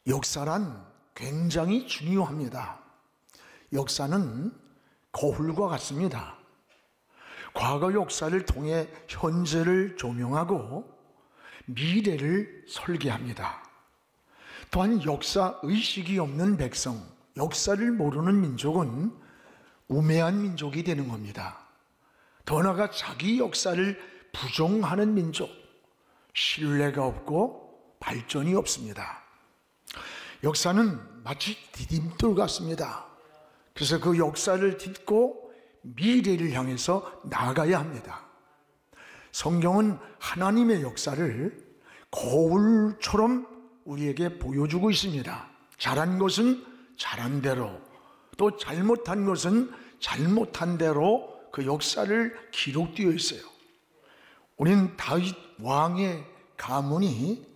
역사란 굉장히 중요합니다. 역사는 거울과 같습니다. 과거 역사를 통해 현재를 조명하고 미래를 설계합니다. 또한 역사 의식이 없는 백성, 역사를 모르는 민족은 우매한 민족이 되는 겁니다. 더 나아가 자기 역사를 부정하는 민족, 신뢰가 없고 발전이 없습니다. 역사는 마치 디딤돌 같습니다. 그래서 그 역사를 딛고 미래를 향해서 나아가야 합니다. 성경은 하나님의 역사를 거울처럼 우리에게 보여주고 있습니다. 잘한 것은 잘한 대로, 또 잘못한 것은 잘못한 대로 그 역사를 기록되어 있어요. 우리는 다윗 왕의 가문이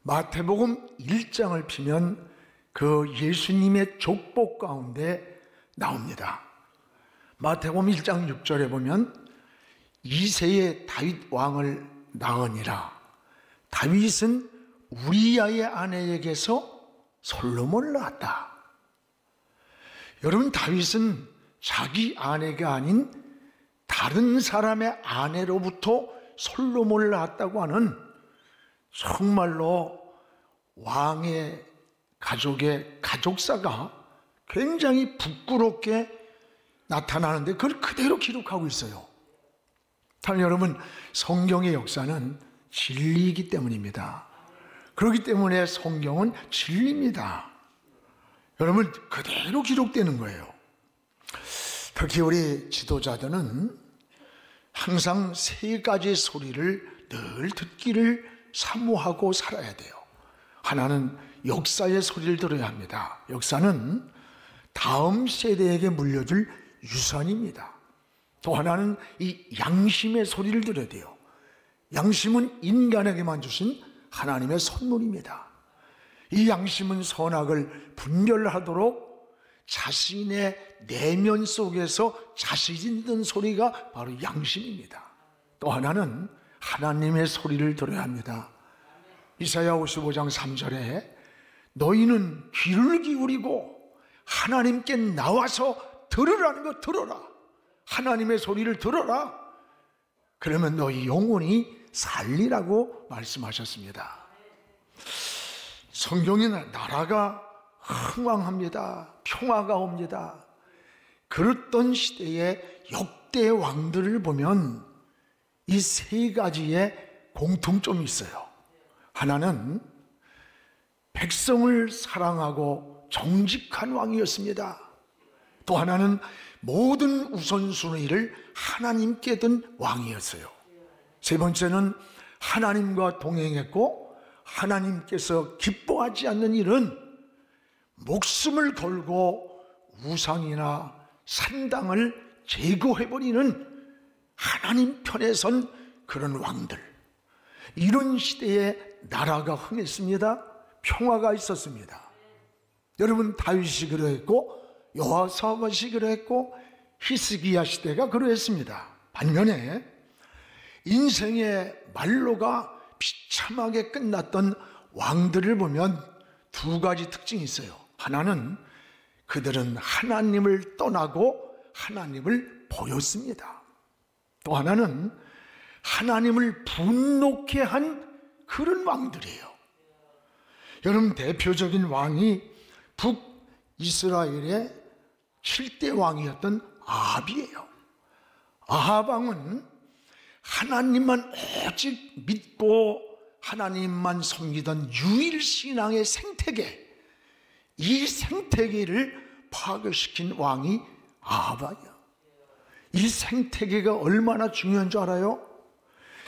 마태복음 1장을 피면 그 예수님의 족복 가운데 나옵니다. 마태복음 1장 6절에 보면 이새의 다윗 왕을 낳으니라. 다윗은 우리아의 아내에게서 솔로몬을 낳았다. 여러분, 다윗은 자기 아내가 아닌 다른 사람의 아내로부터 솔로몬을 낳았다고 하는 정말로 왕의 가족의 가족사가 굉장히 부끄럽게 나타나는데 그걸 그대로 기록하고 있어요. 다른 여러분, 성경의 역사는 진리이기 때문입니다. 그렇기 때문에 성경은 진리입니다. 여러분, 그대로 기록되는 거예요. 특히 우리 지도자들은 항상 세 가지 소리를 늘 듣기를 사모하고 살아야 돼요. 하나는 역사의 소리를 들어야 합니다. 역사는 다음 세대에게 물려줄 유산입니다. 또 하나는 이 양심의 소리를 들어야 돼요. 양심은 인간에게만 주신 하나님의 선물입니다. 이 양심은 선악을 분별하도록 자신의 내면 속에서 자신 있는 소리가 바로 양심입니다. 또 하나는 하나님의 소리를 들어야 합니다. 이사야 55장 3절에 너희는 귀를 기울이고 하나님께 나와서 들으라는 거 들어라. 하나님의 소리를 들어라. 그러면 너희 영혼이 살리라고 말씀하셨습니다. 성경에는 나라가 흥왕합니다. 평화가 옵니다. 그랬던 시대의 역대 왕들을 보면 이 세 가지의 공통점이 있어요. 하나는 백성을 사랑하고 정직한 왕이었습니다. 또 하나는 모든 우선순위를 하나님께 둔 왕이었어요. 세 번째는 하나님과 동행했고 하나님께서 기뻐하지 않는 일은 목숨을 걸고 우상이나 산당을 제거해버리는 하나님 편에 선 그런 왕들. 이런 시대에 나라가 흥했습니다. 평화가 있었습니다. 여러분, 다윗이 그러했고 여호사밧이 그러했고 히스기야 시대가 그러했습니다. 반면에 인생의 말로가 비참하게 끝났던 왕들을 보면 두 가지 특징이 있어요. 하나는 그들은 하나님을 떠나고 하나님을 보였습니다. 또 하나는 하나님을 분노케 한 그런 왕들이에요. 여러분, 대표적인 왕이 북이스라엘의 7대 왕이었던 아합이에요. 아합 왕은 하나님만 오직 믿고 하나님만 섬기던 유일신앙의 생태계, 이 생태계를 파괴시킨 왕이 아합이에요. 이 생태계가 얼마나 중요한 줄 알아요?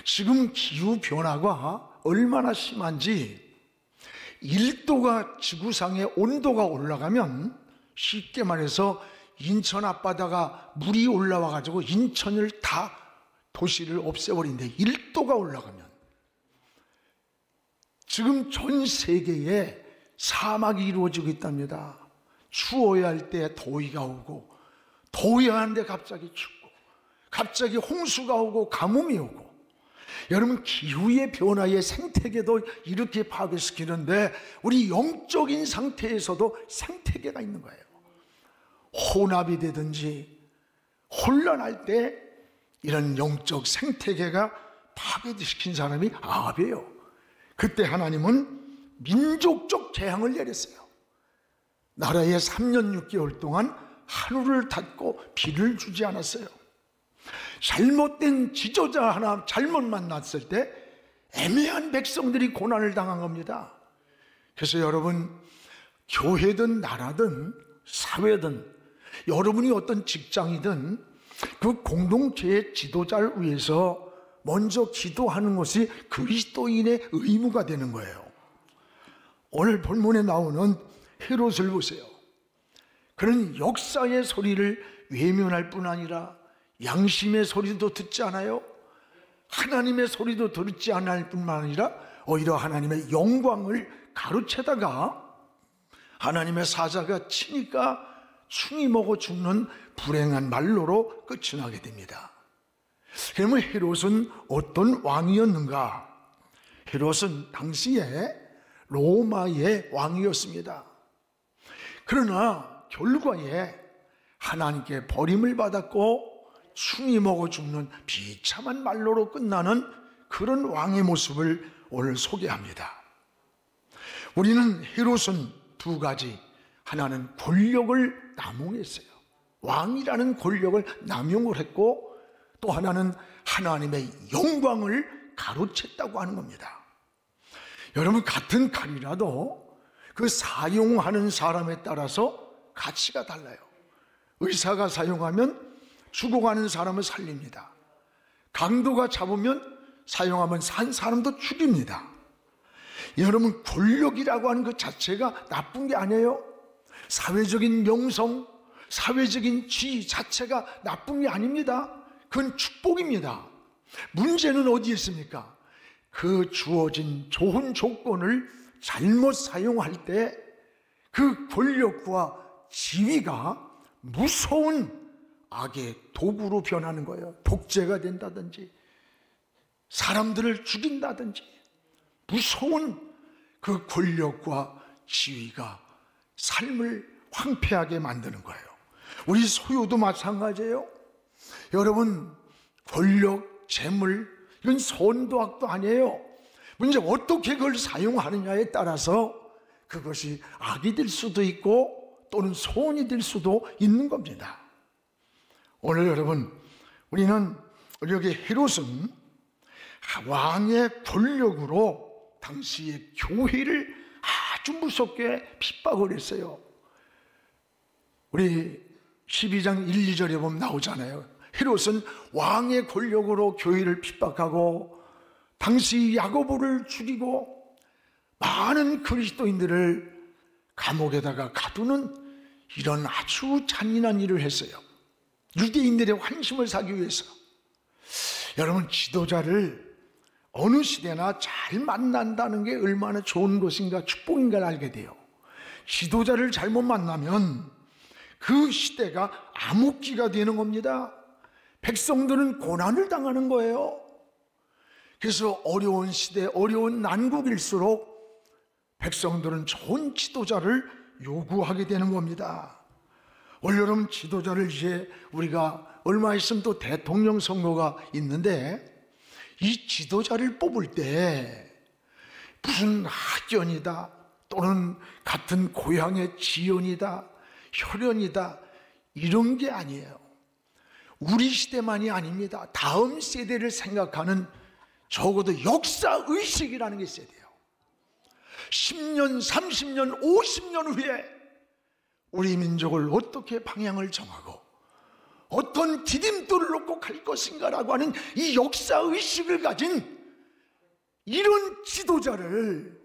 지금 기후변화가 얼마나 심한지 1도가 지구상의 온도가 올라가면 쉽게 말해서 인천 앞바다가 물이 올라와 가지고 인천을 다 도시를 없애버린대. 1도가 올라가면. 지금 전 세계에 사막이 이루어지고 있답니다. 추워야 할 때 더위가 오고, 더워야 하는데 갑자기 춥고, 갑자기 홍수가 오고 가뭄이 오고, 여러분, 기후의 변화의 생태계도 이렇게 파괴시키는데 우리 영적인 상태에서도 생태계가 있는 거예요. 혼합이 되든지 혼란할 때 이런 영적 생태계가 파괴시킨 사람이 아합이에요. 그때 하나님은 민족적 재앙을 내렸어요. 나라에 3년 6개월 동안 하루를 닫고 비를 주지 않았어요. 잘못된 지도자 하나 잘못 만났을 때 애매한 백성들이 고난을 당한 겁니다. 그래서 여러분, 교회든 나라든 사회든 여러분이 어떤 직장이든 그 공동체의 지도자를 위해서 먼저 기도하는 것이 그리스도인의 의무가 되는 거예요. 오늘 본문에 나오는 헤롯을 보세요. 그는 역사의 소리를 외면할 뿐 아니라 양심의 소리도 듣지 않아요. 하나님의 소리도 듣지 않을 뿐만 아니라 오히려 하나님의 영광을 가로채다가 하나님의 사자가 치니까 충이 먹어 죽는 불행한 말로로 끝이 나게 됩니다. 그러면 헤롯은 어떤 왕이었는가? 헤롯은 당시에 로마의 왕이었습니다. 그러나 결과에 하나님께 버림을 받았고 충이 먹어 죽는 비참한 말로로 끝나는 그런 왕의 모습을 오늘 소개합니다. 우리는 헤롯은 두 가지, 하나는 권력을 남용했어요. 왕이라는 권력을 남용을 했고 또 하나는 하나님의 영광을 가로챘다고 하는 겁니다. 여러분, 같은 칼이라도 그 사용하는 사람에 따라서 가치가 달라요. 의사가 사용하면 죽어가는 사람을 살립니다. 강도가 잡으면 사용하면 산 사람도 죽입니다. 여러분, 권력이라고 하는 것 자체가 나쁜 게 아니에요. 사회적인 명성, 사회적인 지위 자체가 나쁜 게 아닙니다. 그건 축복입니다. 문제는 어디에 있습니까? 그 주어진 좋은 조건을 잘못 사용할 때 그 권력과 지위가 무서운 악의 도구로 변하는 거예요. 독재가 된다든지 사람들을 죽인다든지 무서운 그 권력과 지위가 삶을 황폐하게 만드는 거예요. 우리 소유도 마찬가지예요. 여러분, 권력, 재물, 이건 선도 악도 아니에요. 문제 어떻게 그걸 사용하느냐에 따라서 그것이 악이 될 수도 있고 또는 소원이 될 수도 있는 겁니다. 오늘 여러분, 우리는 여기 헤롯은 왕의 권력으로 당시의 교회를 아주 무섭게 핍박을 했어요. 우리 12장 1, 2절에 보면 나오잖아요. 헤롯은 왕의 권력으로 교회를 핍박하고 당시 야고보를 죽이고 많은 그리스도인들을 감옥에다가 가두는 이런 아주 잔인한 일을 했어요. 유대인들의 환심을 사기 위해서. 여러분, 지도자를 어느 시대나 잘 만난다는 게 얼마나 좋은 것인가, 축복인가를 알게 돼요. 지도자를 잘못 만나면 그 시대가 암흑기가 되는 겁니다. 백성들은 고난을 당하는 거예요. 그래서 어려운 시대, 어려운 난국일수록 백성들은 좋은 지도자를 요구하게 되는 겁니다. 올여름 지도자를 이제 우리가 얼마 있으면 또 대통령 선거가 있는데 이 지도자를 뽑을 때 무슨 학연이다 또는 같은 고향의 지연이다 혈연이다 이런 게 아니에요. 우리 시대만이 아닙니다. 다음 세대를 생각하는 적어도 역사의식이라는 게 있어야 돼요. 10년, 30년, 50년 후에 우리 민족을 어떻게 방향을 정하고 어떤 디딤돌을 놓고 갈 것인가라고 하는 이 역사의식을 가진 이런 지도자를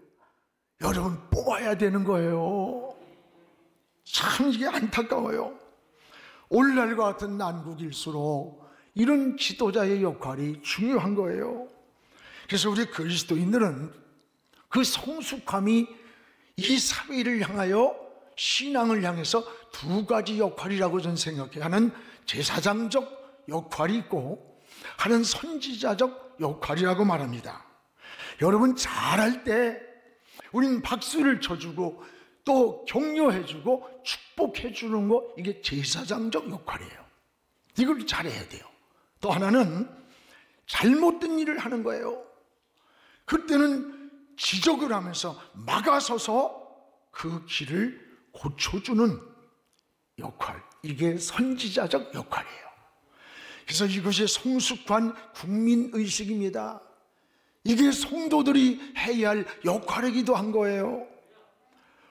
여러분 뽑아야 되는 거예요. 참 이게 안타까워요. 오늘날과 같은 난국일수록 이런 지도자의 역할이 중요한 거예요. 그래서 우리 그리스도인들은 그 성숙함이 이 사회를 향하여 신앙을 향해서 두 가지 역할이라고 저는 생각해요. 하나는 제사장적 역할이 있고 하는 선지자적 역할이라고 말합니다. 여러분 잘할 때 우린 박수를 쳐주고 또 격려해주고 축복해주는 거, 이게 제사장적 역할이에요. 이걸 잘해야 돼요. 또 하나는 잘못된 일을 하는 거예요. 그때는 지적을 하면서 막아서서 그 길을 고쳐주는 역할, 이게 선지자적 역할이에요. 그래서 이것이 성숙한 국민의식입니다. 이게 성도들이 해야 할 역할이기도 한 거예요.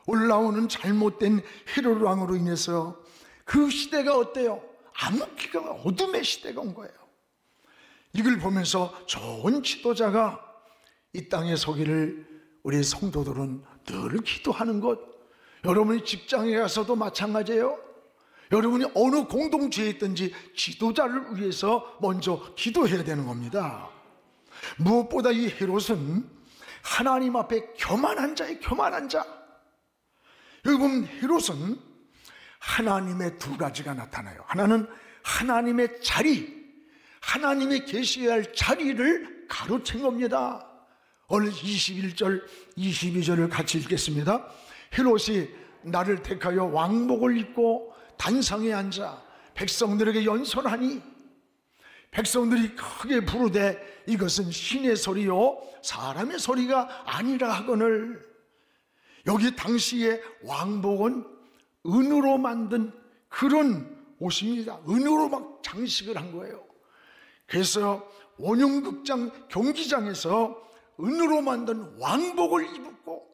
올라오는 잘못된 헤롯 왕으로 인해서 그 시대가 어때요? 암흑기가, 어둠의 시대가 온 거예요. 이걸 보면서 좋은 지도자가 이 땅에 서기를 우리 성도들은 늘 기도하는 것, 여러분이 직장에 가서도 마찬가지예요. 여러분이 어느 공동체에 있든지 지도자를 위해서 먼저 기도해야 되는 겁니다. 무엇보다 이 헤롯은 하나님 앞에 교만한 자예요. 교만한 자. 여기 보면 헤롯은 하나님의 두 가지가 나타나요. 하나는 하나님의 자리, 하나님의 계셔야 할 자리를 가로챈 겁니다. 오늘 21절, 22절을 같이 읽겠습니다. 헤롯이 나를 택하여 왕복을 입고 단상에 앉아 백성들에게 연설하니 백성들이 크게 부르되 이것은 신의 소리요 사람의 소리가 아니라 하거늘. 여기 당시의 왕복은 은으로 만든 그런 옷입니다. 은으로 막 장식을 한 거예요. 그래서 원형극장 경기장에서 은으로 만든 왕복을 입고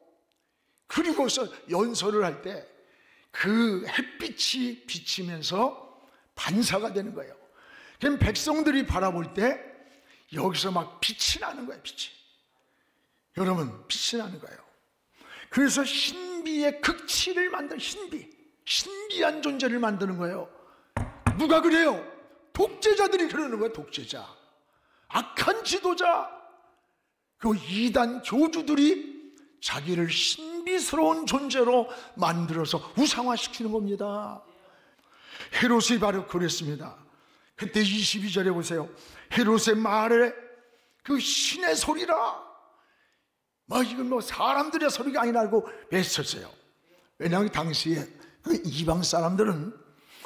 그리고서 연설을 할 때 그 햇빛이 비치면서 반사가 되는 거예요. 그럼 백성들이 바라볼 때 여기서 막 빛이 나는 거예요. 빛이. 여러분, 빛이 나는 거예요. 그래서 신비의 극치를 만든 신비한 존재를 만드는 거예요. 누가 그래요? 독재자들이 그러는 거예요. 독재자, 악한 지도자, 그 이단 교주들이 자기를 신비스러운 존재로 만들어서 우상화시키는 겁니다. 헤롯이 바로 그랬습니다. 그때 22절에 보세요. 헤롯의 말에 그 신의 소리라, 이건 사람들의 소리가 아니라고 외쳤어요. 왜냐하면 당시에 그 이방 사람들은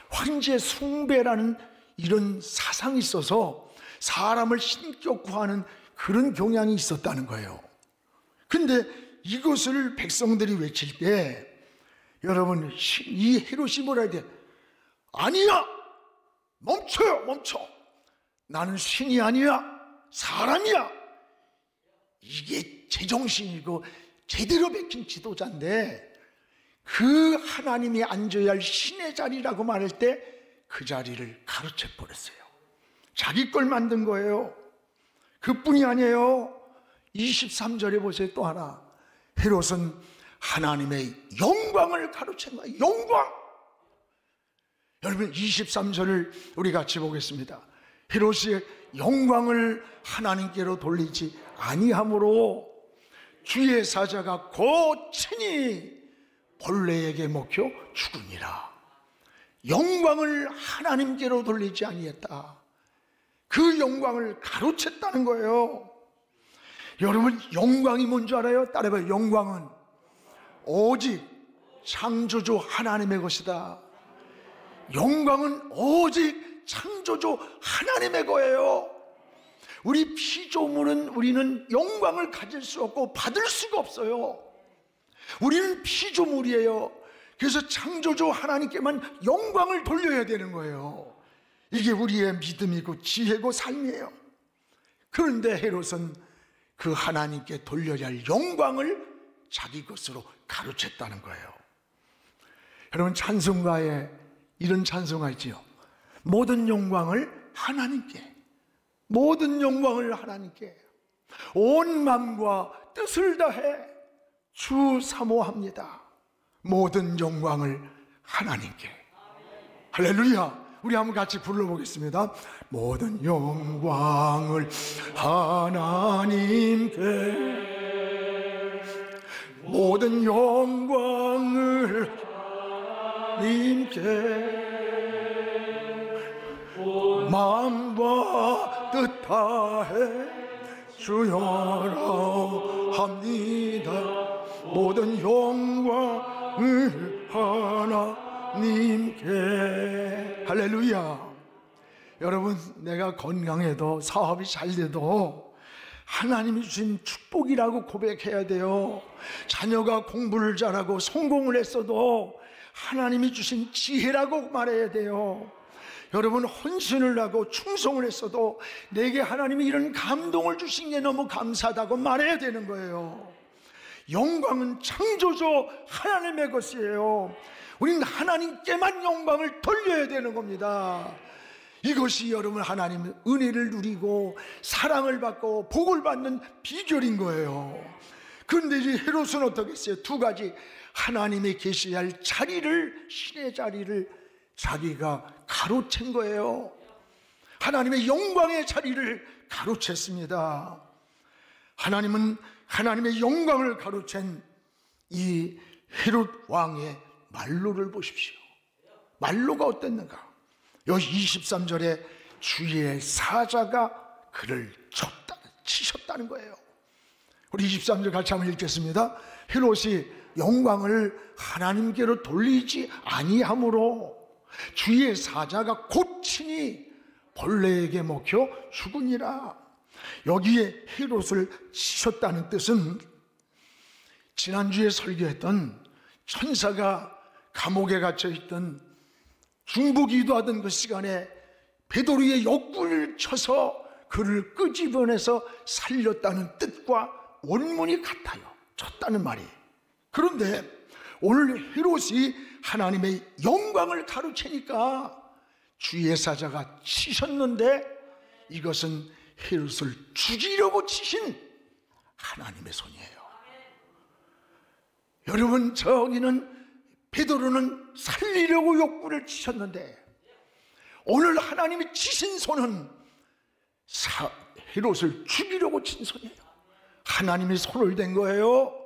황제 숭배라는 이런 사상이 있어서 사람을 신격화하는 그런 경향이 있었다는 거예요. 근데 이것을 백성들이 외칠 때 여러분, 이 헤롯이 뭐라 해야 돼? 아니야! 멈춰요, 멈춰! 나는 신이 아니야, 사람이야! 이게 제정신이고 제대로 베낀 지도자인데 그 하나님이 앉아야 할 신의 자리라고 말할 때 그 자리를 가로채 버렸어요. 자기 걸 만든 거예요. 그뿐이 아니에요. 23절에 보세요. 또 하나, 헤롯은 하나님의 영광을 가로챈 거예요. 영광. 여러분, 23절을 우리 같이 보겠습니다. 헤롯이 영광을 하나님께로 돌리지 아니함으로 주의 사자가 곧 친히 벌레에게 먹혀 죽으니라. 영광을 하나님께로 돌리지 아니했다. 그 영광을 가로챘다는 거예요. 여러분, 영광이 뭔지 알아요? 따라해봐요. 영광은 오직 창조주 하나님의 것이다. 영광은 오직 창조주 하나님의 거예요. 우리 피조물은 우리는 영광을 가질 수 없고 받을 수가 없어요. 우리는 피조물이에요. 그래서 창조주 하나님께만 영광을 돌려야 되는 거예요. 이게 우리의 믿음이고 지혜고 삶이에요. 그런데 헤롯은 그 하나님께 돌려야 할 영광을 자기 것으로 가로챘다는 거예요. 여러분, 찬송가에 이런 찬송가 있지요. 모든 영광을 하나님께, 모든 영광을 하나님께, 온 마음과 뜻을 다해 주 사모합니다. 모든 영광을 하나님께. 할렐루야. 우리 한번 같이 불러보겠습니다. 모든 영광을 하나님께, 모든 영광을 하나님께, 마음과 다해 주여라 합니다. 모든 영광을 하나님께. 할렐루야. 여러분, 내가 건강해도 사업이 잘 돼도 하나님이 주신 축복이라고 고백해야 돼요. 자녀가 공부를 잘하고 성공을 했어도 하나님이 주신 지혜라고 말해야 돼요. 여러분, 헌신을 하고 충성을 했어도 내게 하나님이 이런 감동을 주신 게 너무 감사하다고 말해야 되는 거예요. 영광은 창조주 하나님의 것이에요. 우리는 하나님께만 영광을 돌려야 되는 겁니다. 이것이 여러분 하나님의 은혜를 누리고 사랑을 받고 복을 받는 비결인 거예요. 그런데 이 헤롯은 어떻게 했어요? 두 가지. 하나님이 계셔야 할 자리를, 신의 자리를 자기가 가로챈 거예요. 하나님의 영광의 자리를 가로챘습니다. 하나님은 하나님의 영광을 가로챈 이 헤롯 왕의 말로를 보십시오. 말로가 어땠는가? 여기 23절에 주의 사자가 그를 치셨다는 거예요. 우리 23절 같이 한번 읽겠습니다. 헤롯이 영광을 하나님께로 돌리지 아니하므로 주의 사자가 곧 친히 벌레에게 먹혀 죽으니라. 여기에 헤롯을 치셨다는 뜻은 지난주에 설교했던 천사가 감옥에 갇혀있던 중보기도하던 그 시간에 베드로의 옆구리를 쳐서 그를 끄집어내서 살렸다는 뜻과 원문이 같아요. 쳤다는 말이. 그런데 오늘 헤롯이 하나님의 영광을 가로채니까 주의 사자가 치셨는데 이것은 헤롯을 죽이려고 치신 하나님의 손이에요. 여러분, 저기는 베드로는 살리려고 욕구를 치셨는데 오늘 하나님이 치신 손은 헤롯을 죽이려고 친 손이에요. 하나님이 손을 댄 거예요.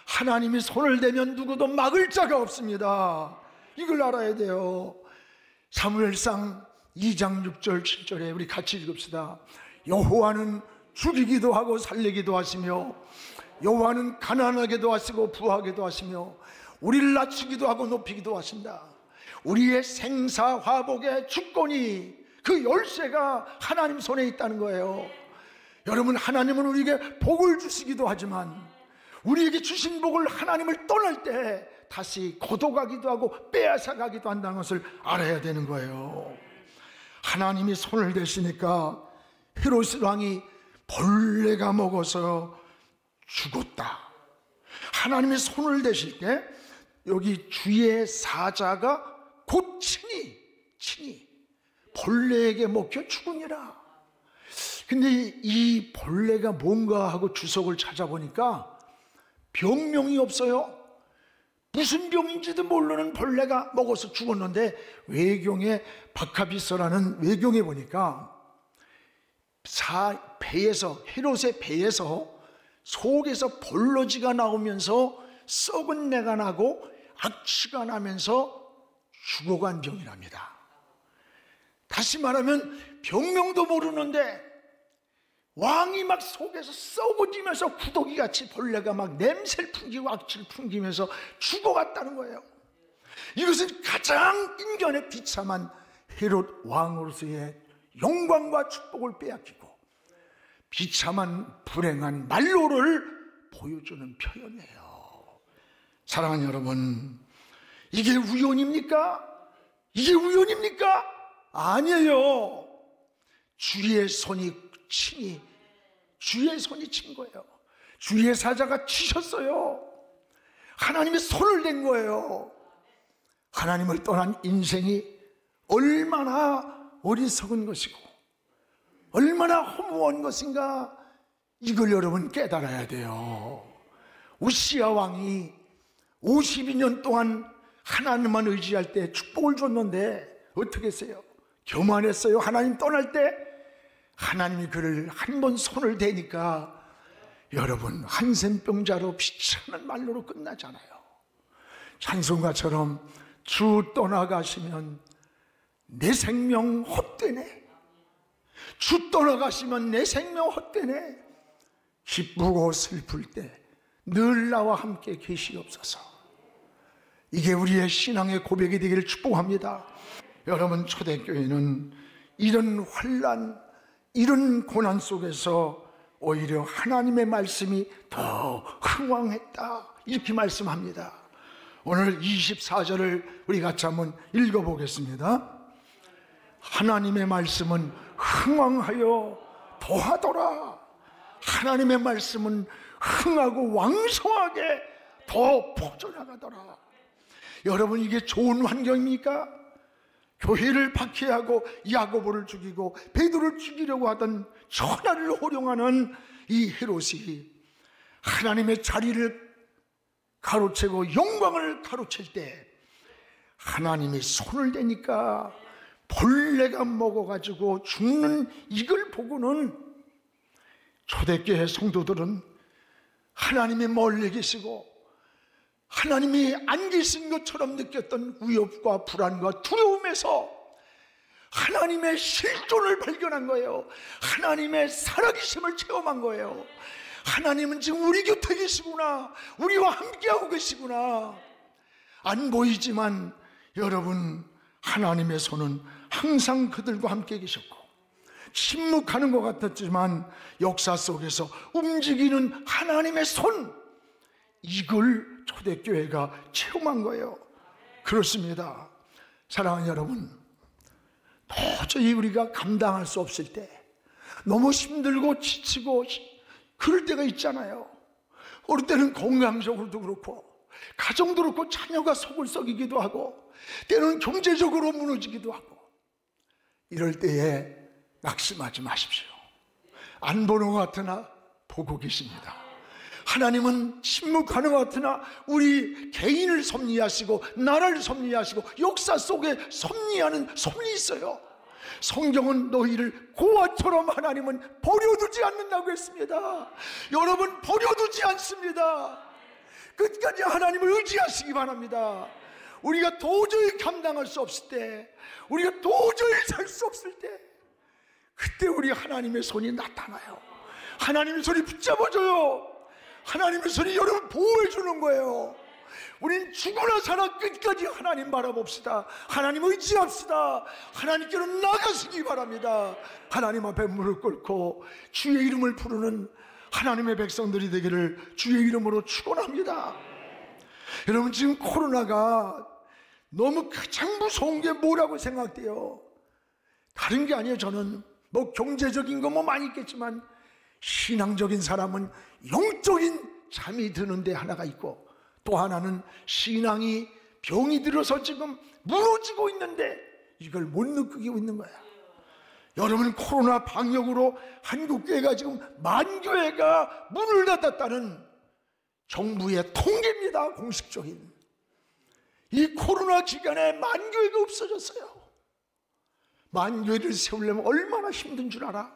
하나님이 손을 대면 누구도 막을 자가 없습니다. 이걸 알아야 돼요. 사무엘상 2장 6절 7절에 우리 같이 읽읍시다. 여호와는 죽이기도 하고 살리기도 하시며 여호와는 가난하게도 하시고 부하게도 하시며 우리를 낮추기도 하고 높이기도 하신다. 우리의 생사화복의 주권이, 그 열쇠가 하나님 손에 있다는 거예요. 여러분, 하나님은 우리에게 복을 주시기도 하지만 우리에게 주신 복을 하나님을 떠날 때 다시 거둬가기도 하고 빼앗아가기도 한다는 것을 알아야 되는 거예요. 하나님이 손을 대시니까 헤롯 왕이 벌레가 먹어서 죽었다. 하나님이 손을 대실 때 여기 주의 사자가 곧 친히 벌레에게 먹혀 죽으니라. 근데 이 벌레가 뭔가 하고 주석을 찾아보니까 병명이 없어요. 무슨 병인지도 모르는 벌레가 먹어서 죽었는데 외경에 바카비서라는 외경에 보니까 배에서, 헤롯의 배에서 속에서 벌러지가 나오면서 썩은 내가 나고 악취가 나면서 죽어간 병이랍니다. 다시 말하면 병명도 모르는데 왕이 막 속에서 썩어지면서 구더기같이 벌레가 막 냄새를 풍기고 악취를 풍기면서 죽어갔다는 거예요. 이것은 가장 인간의 비참한 헤롯 왕으로서의 영광과 축복을 빼앗기고 비참한 불행한 말로를 보여주는 표현이에요. 사랑하는 여러분, 이게 우연입니까? 이게 우연입니까? 아니에요. 주의 손이 친히, 주의 손이 친 거예요. 주의 사자가 치셨어요. 하나님의 손을 댄 거예요. 하나님을 떠난 인생이 얼마나 어리석은 것이고 얼마나 허무한 것인가, 이걸 여러분 깨달아야 돼요. 우시야 왕이 52년 동안 하나님만 의지할 때 축복을 줬는데 어떻게 했어요? 교만했어요. 하나님 떠날 때 하나님이 그를 한 번 손을 대니까 여러분 한센병자로 비참한 말로로 끝나잖아요. 찬송가처럼 주 떠나가시면 내 생명 헛되네. 주 떠나가시면 내 생명 헛되네. 기쁘고 슬플 때 늘 나와 함께 계시옵소서. 이게 우리의 신앙의 고백이 되기를 축복합니다. 여러분, 초대교회는 이런 환난, 이런 고난 속에서 오히려 하나님의 말씀이 더 흥왕했다, 이렇게 말씀합니다. 오늘 24절을 우리 같이 한번 읽어보겠습니다. 하나님의 말씀은 흥왕하여 더하더라. 하나님의 말씀은 흥하고 왕성하게 더 퍼져나가더라. 여러분, 이게 좋은 환경입니까? 교회를 박해하고 야고보를 죽이고 베드로를 죽이려고 하던 천하를 호령하는 이 헤롯이 하나님의 자리를 가로채고 영광을 가로챌 때 하나님이 손을 대니까 벌레가 먹어가지고 죽는 이걸 보고는 초대교회 성도들은 하나님이 멀리 계시고 하나님이 안 계신 것처럼 느꼈던 위협과 불안과 두려움에서 하나님의 실존을 발견한 거예요. 하나님의 살아계심을 체험한 거예요. 하나님은 지금 우리 곁에 계시구나, 우리와 함께하고 계시구나. 안 보이지만 여러분, 하나님의 손은 항상 그들과 함께 계셨고, 침묵하는 것 같았지만 역사 속에서 움직이는 하나님의 손, 이걸 초대교회가 체험한 거예요. 그렇습니다. 사랑하는 여러분, 도저히 우리가 감당할 수 없을 때, 너무 힘들고 지치고 그럴 때가 있잖아요. 어느 때는 건강적으로도 그렇고 가정도 그렇고 자녀가 속을 썩이기도 하고 때로는 경제적으로 무너지기도 하고, 이럴 때에 낙심하지 마십시오. 안 보는 것 같으나 보고 계십니다. 하나님은 침묵하는 것 같으나 우리 개인을 섭리하시고 나라를 섭리하시고 역사 속에 섭리하는 손이 있어요. 성경은 너희를 고아처럼 하나님은 버려두지 않는다고 했습니다. 여러분, 버려두지 않습니다. 끝까지 하나님을 의지하시기 바랍니다. 우리가 도저히 감당할 수 없을 때, 우리가 도저히 살 수 없을 때, 그때 우리 하나님의 손이 나타나요. 하나님의 손이 붙잡아줘요. 하나님의 손이 여러분 보호해 주는 거예요. 우린 죽으나 살아 끝까지 하나님 바라봅시다. 하나님 의지합시다. 하나님께로 나가시기 바랍니다. 하나님 앞에 무릎 꿇고 주의 이름을 부르는 하나님의 백성들이 되기를 주의 이름으로 축원합니다. 여러분, 지금 코로나가 너무 가장 무서운 게 뭐라고 생각돼요? 다른 게 아니에요. 저는 뭐 경제적인 거 뭐 많이 있겠지만 신앙적인 사람은 영적인 잠이 드는 데 하나가 있고, 또 하나는 신앙이 병이 들어서 지금 무너지고 있는데 이걸 못 느끼고 있는 거야. 여러분, 코로나 방역으로 한국교회가 지금 10,000교회가 문을 닫았다는 정부의 통계입니다. 공식적인. 이 코로나 기간에 10,000교회가 없어졌어요. 10,000교회를 세우려면 얼마나 힘든 줄 알아?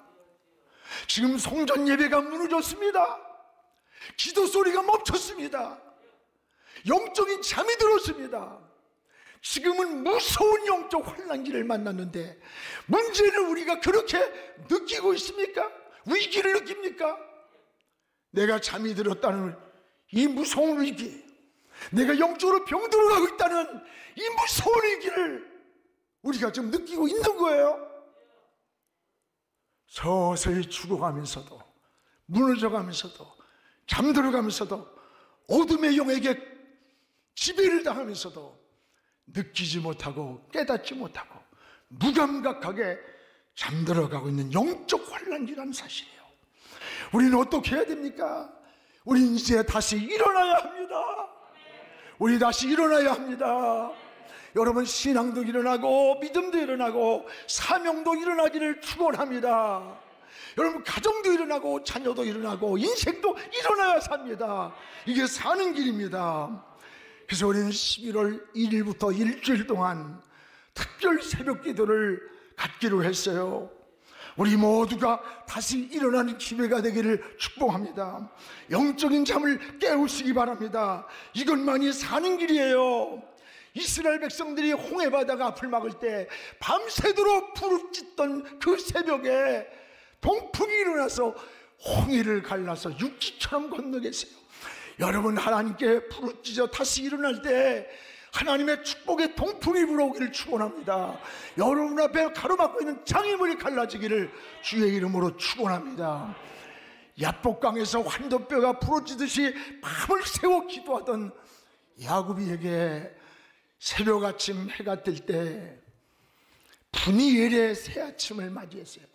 지금 성전 예배가 무너졌습니다. 기도 소리가 멈췄습니다. 영적인 잠이 들었습니다. 지금은 무서운 영적 환난기를 만났는데 문제는 우리가 그렇게 느끼고 있습니까? 위기를 느낍니까? 내가 잠이 들었다는 이 무서운 위기, 내가 영적으로 병들어가고 있다는 이 무서운 위기를 우리가 지금 느끼고 있는 거예요. 서서히 죽어가면서도, 무너져가면서도, 잠들어가면서도, 어둠의 영에게 지배를 당하면서도 느끼지 못하고 깨닫지 못하고 무감각하게 잠들어가고 있는 영적 환난기라는 사실이에요. 우리는 어떻게 해야 됩니까? 우리는 이제 다시 일어나야 합니다. 우리 다시 일어나야 합니다. 여러분, 신앙도 일어나고 믿음도 일어나고 사명도 일어나기를 축원합니다. 여러분, 가정도 일어나고 자녀도 일어나고 인생도 일어나야 삽니다. 이게 사는 길입니다. 그래서 우리는 11월 1일부터 일주일 동안 특별 새벽 기도를 갖기로 했어요. 우리 모두가 다시 일어나는 기회가 되기를 축복합니다. 영적인 잠을 깨우시기 바랍니다. 이것만이 사는 길이에요. 이스라엘 백성들이 홍해바다가 앞을 막을 때 밤새도록 부르짖던 그 새벽에 동풍이 일어나서 홍해를 갈라서 육지처럼 건너게 했어요. 여러분, 하나님께 부르짖어 다시 일어날 때 하나님의 축복의 동풍이 불어오기를 축원합니다. 여러분 앞에 가로막고 있는 장애물이 갈라지기를 주의 이름으로 축원합니다. 야복강에서 환도뼈가 부러지듯이 밤을 새워 기도하던 야곱이에게 새벽 아침 해가 뜰 때 분이엘의 새 아침을 맞이했어요.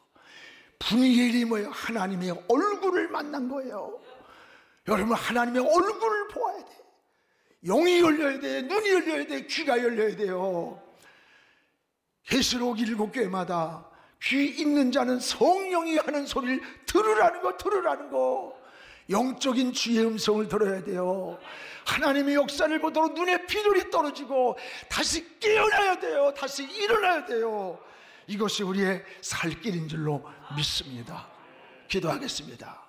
분이엘이 뭐예요? 하나님의 얼굴을 만난 거예요. 여러분, 하나님의 얼굴을 보아야 돼. 영이 열려야 돼. 눈이 열려야 돼. 귀가 열려야 돼요. 계시록 7교회마다 귀 있는 자는 성령이 하는 소리를 들으라는 거. 영적인 주의 음성을 들어야 돼요. 하나님의 역사를 보도록 눈에 비늘이 떨어지고 다시 깨어나야 돼요. 다시 일어나야 돼요. 이것이 우리의 살 길인 줄로 믿습니다. 기도하겠습니다.